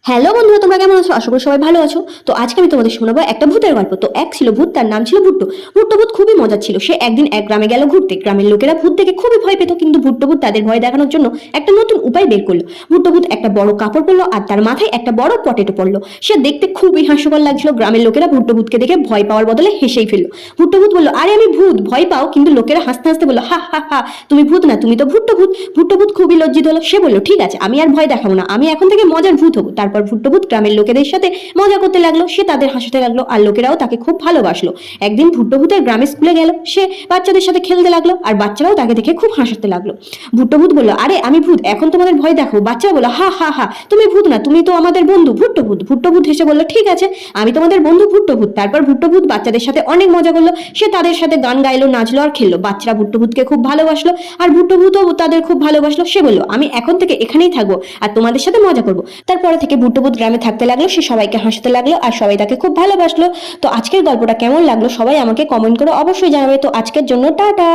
Hello বন্ধুরা, তোমরা কেমন আছো? আশা করি সবাই ভালো আছো। তো আজকে আমি তোমাদের শোনাবো একটা ভূতের গল্প। তো এক ছিল ভূত, তার নাম ছিল ভুট্টো। ভুট্টো ভূত খুবই মজার ছিল। সে একদিন এক গ্রামে গেল ঘুরতে। গ্রামের লোকেরা ভূত দেখে খুবই ভয় পেত, কিন্তু ভুট্টো ভূত তাদের ভয় দেখানোর জন্য একটা নতুন উপায় বের করলো। ভুট্টো ভূত একটা বড় কাপড় পরলো আর তার মাথায় একটা বড় পটেটো পড়লো। সে দেখতে খুবই হাস্যকর লাগছিল। গ্রামের লোকেরা ভুট্টো ভূতকে দেখে ভয় পাওয়ার বদলে হেসেই ফেললো। ভুট্টো ভূত বললো, আরে আমি ভূত, ভয় পাও? কিন্তু লোকেরা হাসতে হাসতে বললো, হা হা হা, তুমি ভূত না, তুমি তো ভুট্টো ভূত। ভুট্টো ভূত খুবই লজ্জিত হলো। সে বললো, ঠিক আছে, আমি আর ভয় দেখাবো না, আমি এখন থেকে মজার ভূত হবো। তারপর ভুট্টো ভূত গ্রামের লোকেদের সাথে মজা করতে লাগলো। সে তাদের হাসাতে লাগলো আর লোকেরাও তাকে খুব ভালোবাসলো। একদিন ভুট্টো ভূতের গ্রামে স্কুলে গেল। সে বাচ্চাদের সাথে খেলতে লাগলো আর বাচ্চারাও তাকে দেখে খুব হাসাতে লাগলো। ভুট্টো ভূত বললো, আরে আমি ভূত, এখন তোমাদের ভয় দেখো। বাচ্চারা বললো, হা হা হা, তুমি ভূত না, তুমি তো আমাদের বন্ধু ভুট্টো ভূত। ভুট্টো ভূত হেসে বললো, ঠিক আছে, আমি তোমাদের বন্ধু ভুট্টো ভূত। তারপর ভুট্টো ভূত বাচ্চাদের সাথে অনেক মজা করলো। সে তাদের সাথে গান গাইলো, নাচলো আর খেললো। বাচ্চারা ভুট্টো ভূতকে খুব ভালোবাসলো আর ভুট্টো ভূতও তাদের খুব ভালোবাসলো। সে বললো, আমি এখন থেকে এখানেই থাকবো আর তোমাদের সাথে মজা করবো। তারপরে থেকে ভুট্টো ভূত গ্রামে থাকতে লাগলো। সে সবাইকে হাসাতে লাগলো আর সবাই তাকে খুব ভালোবাসলো। তো আজকের গল্পটা কেমন লাগলো সবাই আমাকে কমেন্ট করে অবশ্যই জানাবে। তো আজকের জন্য টাটা।